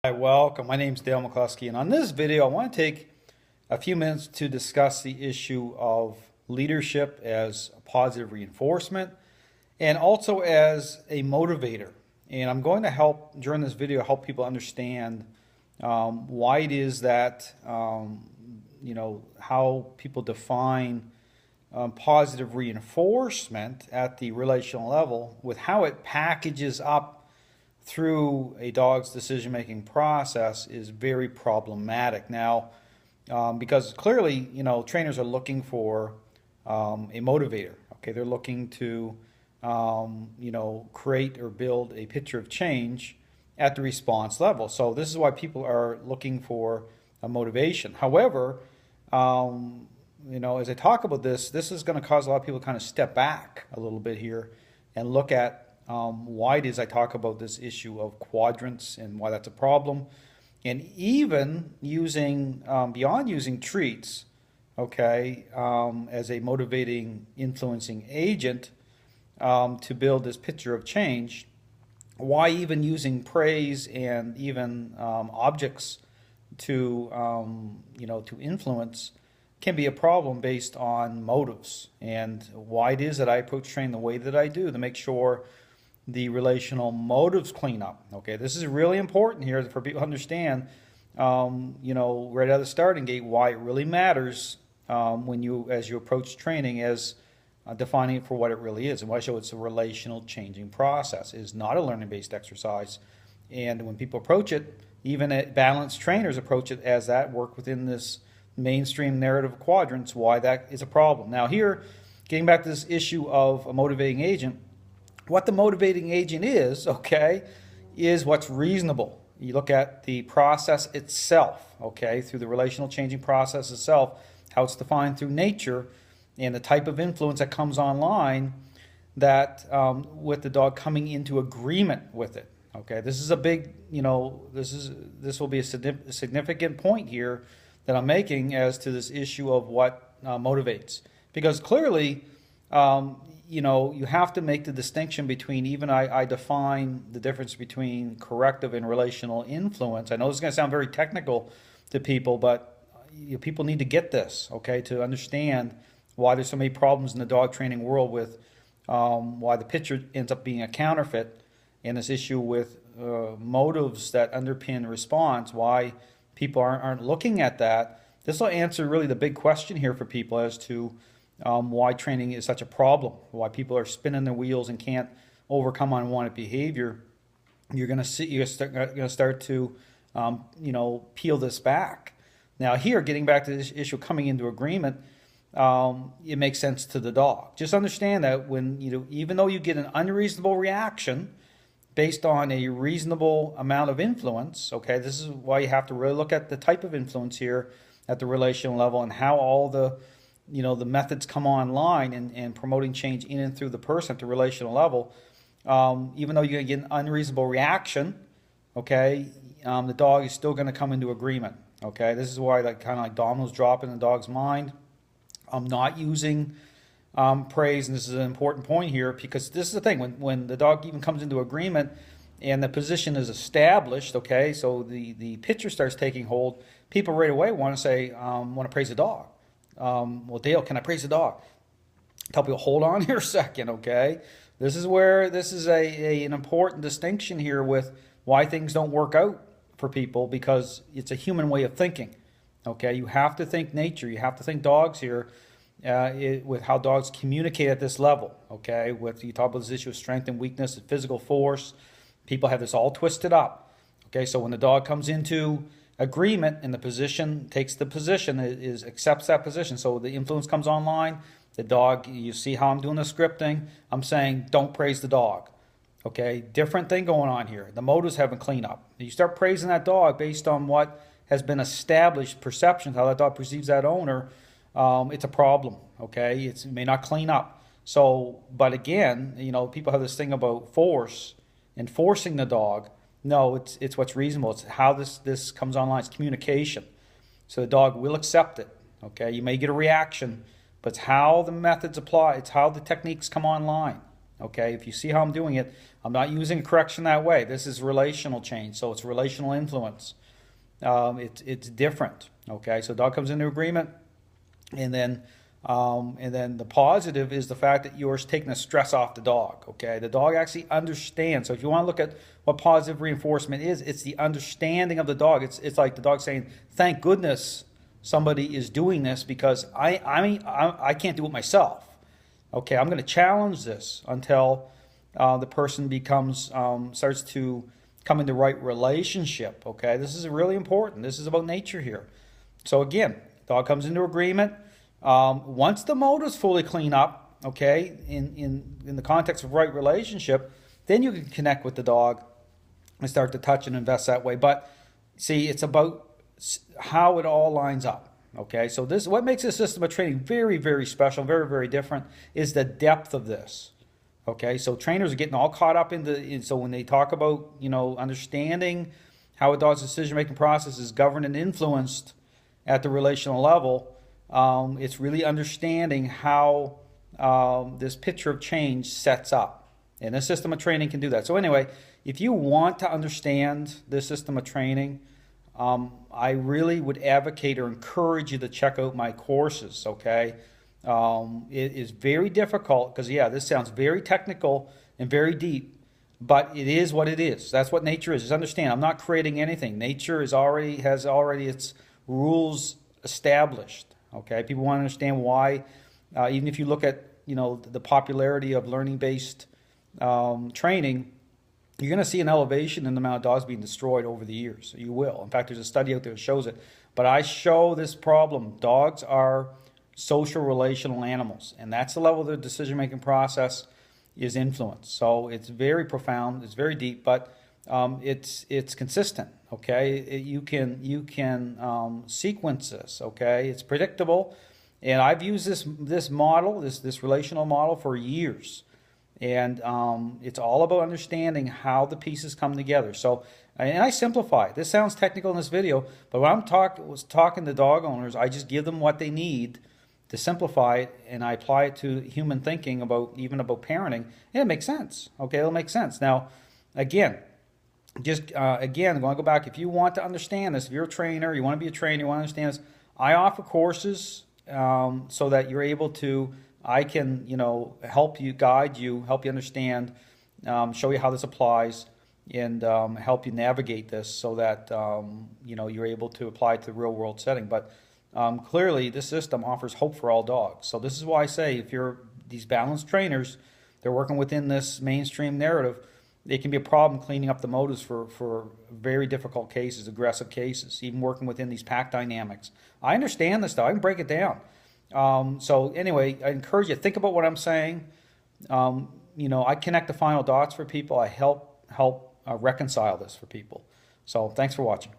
Hi, welcome. My name is Dale McCluskey, and on this video I want to take a few minutes to discuss the issue of leadership as a positive reinforcement and also as a motivator. And I'm going to help, during this video, help people understand why it is that, how people define positive reinforcement at the relational level with how it packages up through a dog's decision-making process is very problematic. Now, because clearly, trainers are looking for a motivator. Okay, they're looking to, create or build a picture of change at the response level. So this is why people are looking for a motivation. However, as I talk about this is going to cause a lot of people to kind of step back a little bit here and look at why it is I talk about this issue of quadrants and why that's a problem, and even using beyond using treats, okay, as a motivating, influencing agent to build this picture of change. Why even using praise and even objects to to influence can be a problem based on motives, and why it is that I approach training the way that I do to make sure the relational motives clean up. Okay, this is really important here for people to understand, right out of the starting gate, why it really matters as you approach training as defining it for what it really is. And why I show it's a relational changing process. It is not a learning-based exercise. And when people approach it, even balanced trainers approach it as that, work within this mainstream narrative of quadrants, why that is a problem. Now here, getting back to this issue of a motivating agent, what the motivating agent is, okay, is what's reasonable. You look at the process itself, okay, through the relational changing process itself, how it's defined through nature, and the type of influence that comes online that with the dog coming into agreement with it. Okay, this is a big, this will be a significant point here that I'm making as to this issue of what motivates. Because clearly, you have to make the distinction between, even I define the difference between corrective and relational influence. I know this is going to sound very technical to people, but people need to get this, okay, to understand why there's so many problems in the dog training world with why the picture ends up being a counterfeit, and this issue with motives that underpin response, why people aren't looking at that. This will answer really the big question here for people as to why training is such a problem, why people are spinning their wheels and can't overcome unwanted behavior. You're going to start to peel this back. Now here, getting back to this issue coming into agreement, it makes sense to the dog. Just understand that when even though you get an unreasonable reaction based on a reasonable amount of influence, okay, this is why you have to really look at the type of influence here at the relational level and how all the the methods come online and promoting change in and through the person at the relational level. Even though you're going to get an unreasonable reaction, okay, the dog is still going to come into agreement. Okay, this is why kind of like dominoes drop in the dog's mind. I'm not using praise, and this is an important point here, because this is the thing, when the dog even comes into agreement and the position is established, okay, so the picture starts taking hold, people right away want to say, want to praise the dog. Well, Dale, can I praise the dog? Tell people, hold on here a second, okay? This is where this is an important distinction here with why things don't work out for people, because it's a human way of thinking, okay? You have to think nature. You have to think dogs here with how dogs communicate at this level, okay? You talk about this issue of strength and weakness and physical force. People have this all twisted up, okay? So when the dog comes into agreement and the position takes the position, accepts that position, so the influence comes online, the dog, you see how I'm doing the scripting, I'm saying don't praise the dog, okay? Different thing going on here. The motives haven't cleaned up. You start praising that dog based on what has been established perceptions, how that dog perceives that owner, it's a problem, okay? It may not clean up. So, but again, people have this thing about force and forcing the dog. No, it's what's reasonable. It's how this comes online. It's communication. So the dog will accept it, okay? You may get a reaction, but it's how the methods apply. It's how the techniques come online, Okay, if you see how I'm doing it, I'm not using correction that way. This is relational change, so it's relational influence. It's different. Okay, so dog comes into agreement, and then the positive is the fact that you're taking the stress off the dog. Okay, the dog actually understands. So if you want to look at what positive reinforcement is, it's the understanding of the dog. It's like the dog saying, "Thank goodness somebody is doing this because I can't do it myself." Okay, I'm going to challenge this until the person starts to come in the right relationship. Okay, this is really important. This is about nature here. So again, dog comes into agreement. Once the motives fully clean up, okay, in the context of right relationship, then you can connect with the dog and start to touch and invest that way. But see, it's about how it all lines up. Okay, so this, what makes this system of training very, very special, very, very different, is the depth of this. Okay, so trainers are getting all caught up so when they talk about, understanding how a dog's decision-making process is governed and influenced at the relational level, it's really understanding how this picture of change sets up. And this system of training can do that. So anyway, if you want to understand this system of training, I really would advocate or encourage you to check out my courses, okay? It is very difficult because, yeah, this sounds very technical and very deep, but it is what it is. That's what nature is. Just understand, I'm not creating anything. Nature has already its rules established, okay? People want to understand why, even if you look at, the popularity of learning-based training, you're going to see an elevation in the amount of dogs being destroyed over the years. You will. In fact, there's a study out there that shows it. But I show this problem. Dogs are social relational animals, and that's the level of their decision-making process is influenced. So it's very profound, it's very deep, but it's consistent. Okay, you can sequence this. Okay, it's predictable, and I've used this model, this relational model, for years. And it's all about understanding how the pieces come together. So, and I simplify. This sounds technical in this video, but when I'm talking to dog owners, I just give them what they need to simplify it, and I apply it to human thinking about parenting, and it makes sense. Okay, it'll make sense. Now, again, I'm going to go back. If you want to understand this, if you're a trainer, you want to be a trainer, you want to understand this, I offer courses so that you're able to. I can, help you, guide you, help you understand, show you how this applies, and help you navigate this so that, you're able to apply it to the real-world setting. But clearly, this system offers hope for all dogs. So this is why I say if you're these balanced trainers, they're working within this mainstream narrative, it can be a problem cleaning up the motives for very difficult cases, aggressive cases, even working within these pack dynamics. I understand this stuff. I can break it down. So anyway, I encourage you to think about what I'm saying. I connect the final dots for people. I help reconcile this for people. So thanks for watching.